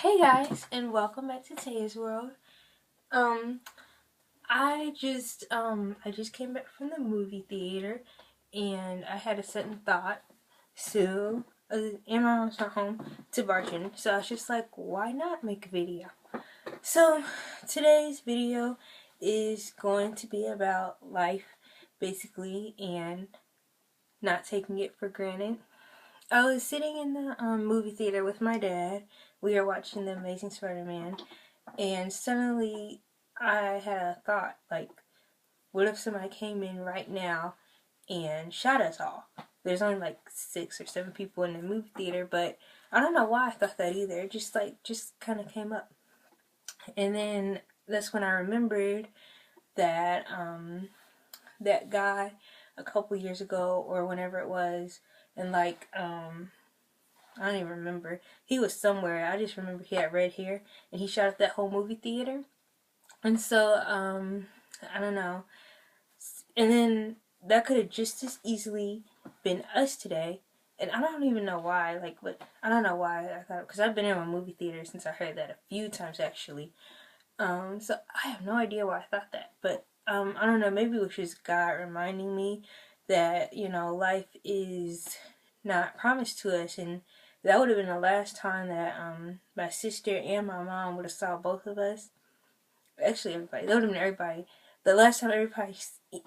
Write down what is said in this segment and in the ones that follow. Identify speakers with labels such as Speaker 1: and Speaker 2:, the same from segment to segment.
Speaker 1: Hey guys, and welcome back to Tay's World. Um, I just came back from the movie theater, and I had a sudden thought. So, and my mom's not home to barge in, so I was just like, why not make a video? So, today's video is going to be about life, basically, and not taking it for granted. I was sitting in the movie theater with my dad. We were watching The Amazing Spider-Man. And suddenly I had a thought, like, what if somebody came in right now and shot us all? There's only like 6 or 7 people in the movie theater, but I don't know why I thought that either. It just kind of came up. And then that's when I remembered that that guy a couple years ago or whenever it was, and I don't even remember. He was somewhere. I just remember he had red hair and he shot up that whole movie theater. And so, I don't know. And then that could have just as easily been us today. And I don't even know why. But I don't know why I thought, because I've been in a movie theater since I heard that a few times actually. So I have no idea why I thought that. But I don't know. Maybe it was just God reminding me that life is not promised to us, and that would have been the last time that my sister and my mom would have saw both of us. Actually, everybody. That would have been everybody. The last time everybody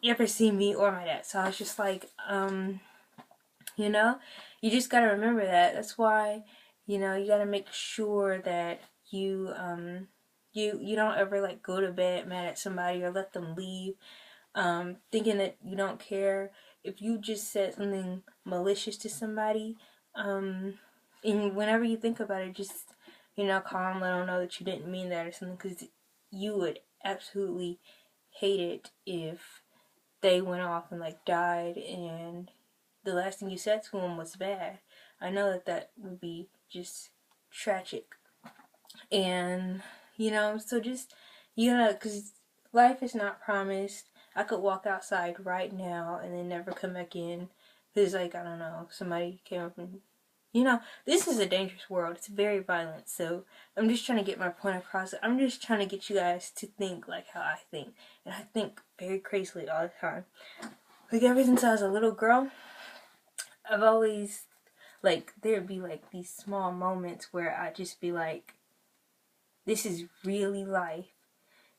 Speaker 1: ever seen me or my dad. So I was just like, you know, you just gotta remember that. That's why, you gotta make sure that you don't ever like go to bed mad at somebody or let them leave, thinking that you don't care. If you just said something malicious to somebody, and whenever you think about it, just calm, let them know that you didn't mean that or something, because you would absolutely hate it if they went off and like died and the last thing you said to them was bad. I know that that would be just tragic. And so just because life is not promised. I could walk outside right now and then never come back in because, like, I don't know, somebody came up and this is a dangerous world. It's very violent. So I'm just trying to get my point across. I'm just trying to get you guys to think like how I think. And I think very crazily all the time. Like, ever since I was a little girl, I've always, like, there'd be like these small moments where I'd just be like, this is really life.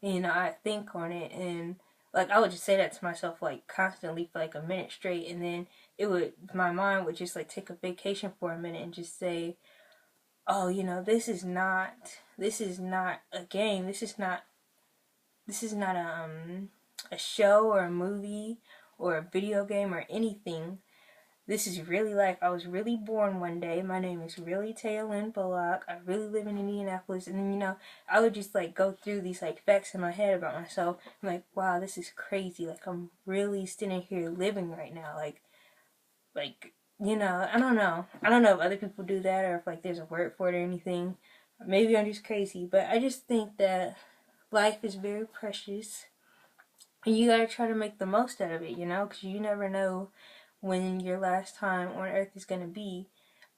Speaker 1: And I think on it, and like I would just say that to myself like constantly for like a minute straight, and then my mind would just like take a vacation for a minute and just say, oh, this is not a game. This is not a show or a movie or a video game or anything. This is really life. I was really born one day. My name is really Taya Lynn Bullock. I really live in Indianapolis. And then, I would just like go through these like facts in my head about myself. I'm like, wow, this is crazy. Like, I'm really standing here living right now. I don't know. I don't know if other people do that or if like there's a word for it or anything. Maybe I'm just crazy. But I just think that life is very precious. And you gotta try to make the most out of it, because you never know when your last time on earth is going to be.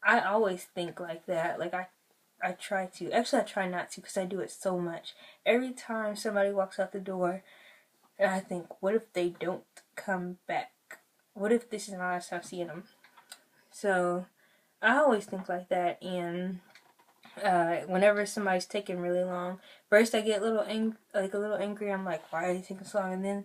Speaker 1: I always think like that. Like, I try to. Actually, I try not to because I do it so much. Every time somebody walks out the door, and I think, what if they don't come back? What if this is my last time seeing them? So, I always think like that, and whenever somebody's taking really long, first I get a little angry. I'm like, why are they taking so long? And then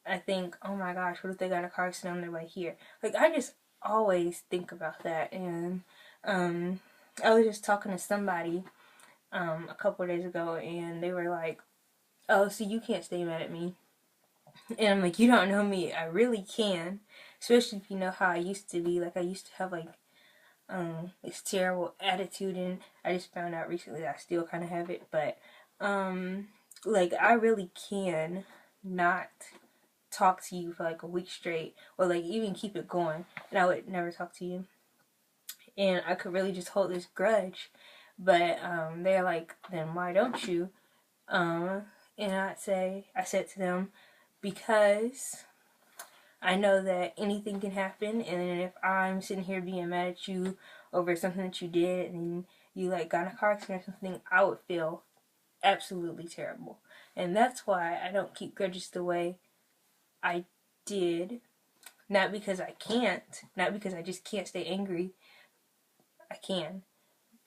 Speaker 1: I think, oh my gosh, what if they got a car accident on their way here? Like, I just always think about that. And I was just talking to somebody a couple of days ago, and they were like, oh, so you can't stay mad at me. And I'm like, you don't know me. I really can. Especially if you know how I used to be. Like, I used to have, like, this terrible attitude, and I just found out recently that I still kind of have it. But, like, I really can not talk to you for like a week straight or like even keep it going, and I would never talk to you, and I could really just hold this grudge. But they're like, then why don't you? And I said to them, because I know that anything can happen, and if I'm sitting here being mad at you over something that you did, and you like got in a car accident or something, I would feel absolutely terrible. And that's why I don't keep grudges the way I did. Not because I can't, not because I just can't stay angry. I can.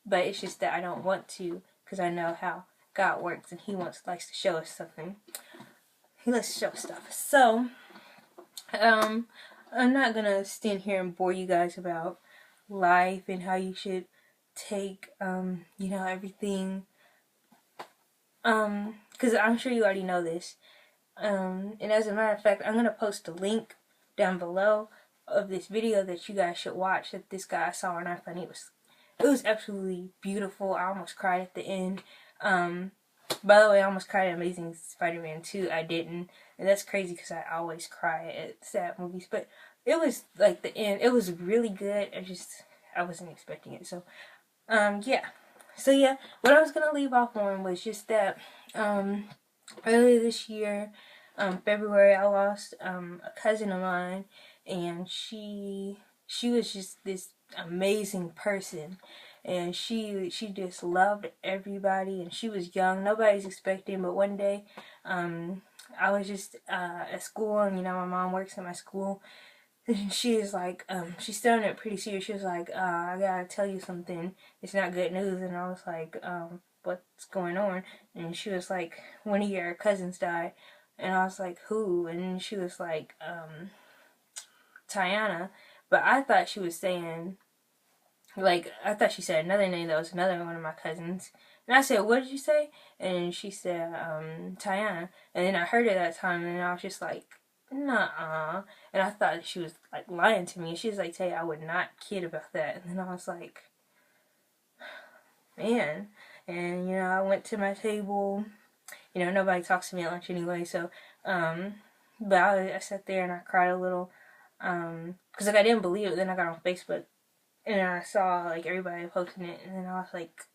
Speaker 1: But it's just that I don't want to, because I know how God works and He likes to show us something. He likes to show us stuff. So, I'm not gonna stand here and bore you guys about life and how you should take, everything. Because I'm sure you already know this. And as a matter of fact, I'm gonna post a link down below of this video that you guys should watch that this guy saw on iPhone. It was absolutely beautiful. I almost cried at the end. By the way, I almost cried at Amazing Spider-Man 2. I didn't. And that's crazy because I always cry at sad movies. But it was like the end. It was really good. I wasn't expecting it. So, yeah. So, yeah. What I was going to leave off on was just that, earlier this year, February, I lost, a cousin of mine. And she was just this amazing person, and she just loved everybody, and she was young, nobody's expecting. But one day, I was just at school, and my mom works at my school, and she is like, she's starting it pretty serious. She was like, I gotta tell you something, it's not good news. And I was like, what's going on? And she was like, one of your cousins died. And I was like, who? And she was like, Tiana. But I thought she was saying, like, I thought she said another name that was another one of my cousins. And I said, what did you say? And she said, Tiana. And then I heard it that time, and I was just like, nuh-uh. And I thought she was, like, lying to me. She was like, Tay, I would not kid about that. And then I was like, man. And, I went to my table. Nobody talks to me at lunch anyway, so, but I sat there and I cried a little. Because like I didn't believe it. Then I got on Facebook and I saw like everybody posting it, and then I was like,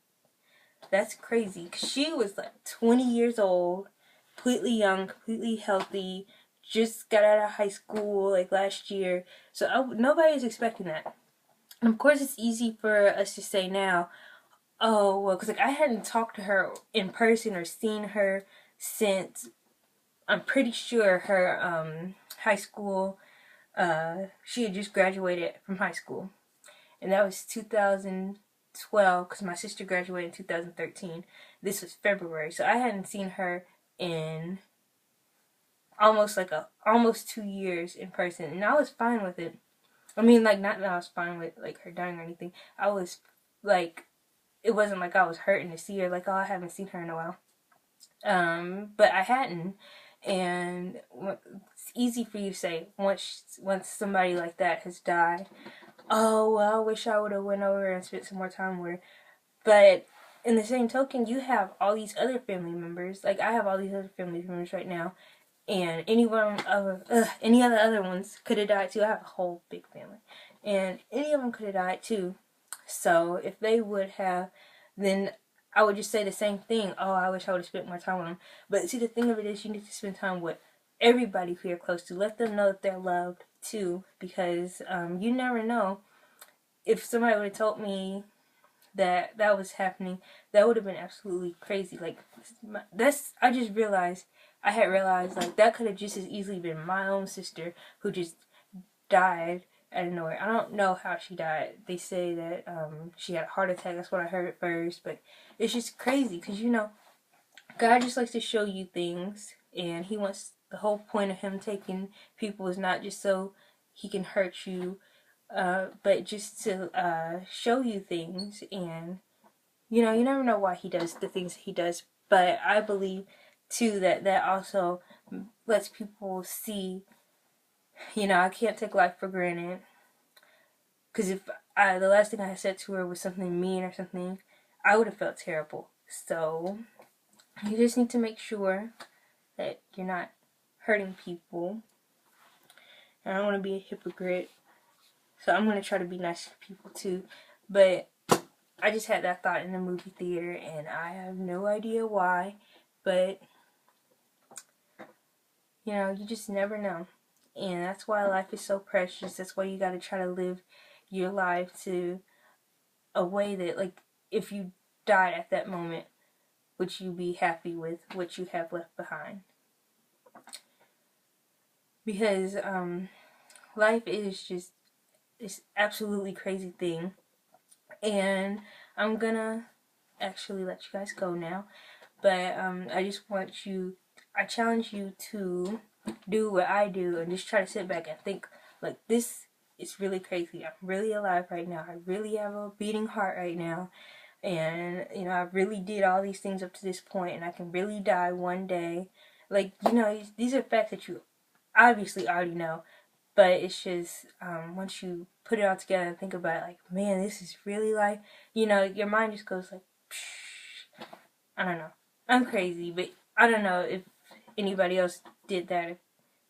Speaker 1: that's crazy. Cause she was like 20 years old, completely young, completely healthy, just got out of high school like last year. So nobody's expecting that. And of course, it's easy for us to say now, oh well, cause like I hadn't talked to her in person or seen her since, I'm pretty sure her high school. She had just graduated from high school, and that was 2012 because my sister graduated in 2013. This was February, so I hadn't seen her in almost 2 years in person, and I was fine with it. I mean, like, not that I was fine with like her dying or anything. I was like, it wasn't like I was hurting to see her. Like, oh, I haven't seen her in a while. But I hadn't, and it's easy for you to say once somebody like that has died, oh well, I wish I would have went over and spent some more time with her. But in the same token, you have all these other family members. Like I have all these other family members right now, and any of the other ones could have died too. I have a whole big family, and any of them could have died too. So if they would have, then I would just say the same thing. Oh, I wish I would have spent more time with them. But see, the thing of it is, you need to spend time with everybody who you're close to. Let them know that they're loved too, because you never know. If somebody would have told me that was happening, that would have been absolutely crazy. Like I just realized, I had realized like that could have just as easily been my own sister who just died out of nowhere. I don't know how she died. They say that she had a heart attack. That's what I heard at first. But it's just crazy because God just likes to show you things, and He wants, the whole point of Him taking people is not just so He can hurt you, but just to show you things. And you never know why He does the things He does. But I believe too that also lets people see. I can't take life for granted. Because if the last thing I said to her was something mean or something, I would have felt terrible. So you just need to make sure that you're not hurting people. And I don't want to be a hypocrite, so I'm going to try to be nice to people too. But I just had that thought in the movie theater, and I have no idea why. But you just never know. And that's why life is so precious. That's why you got to try to live your life to a way that, like, if you died at that moment, would you be happy with what you have left behind? Because life is just this absolutely crazy thing, and I'm gonna actually let you guys go now. But I challenge you to do what I do and just try to sit back and think, like, this is really crazy. I'm really alive right now. I really have a beating heart right now. And, I really did all these things up to this point, and I can really die one day. Like, these are facts that you obviously already know. But it's just, once you put it all together and think about it, like, man, this is really life. Your mind just goes like, psh. I don't know. I'm crazy, but I don't know if anybody else did that, if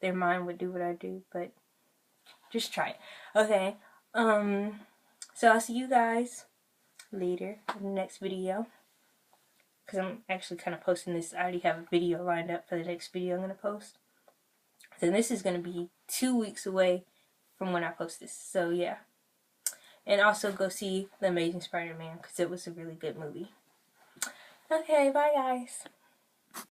Speaker 1: their mind would do what I do, but just try it. Okay, so I'll see you guys later in the next video, because I'm actually kind of posting this. I already have a video lined up for the next video I'm going to post. So this is going to be 2 weeks away from when I post this, so yeah. And also go see The Amazing Spider-Man, because it was a really good movie. Okay, bye guys.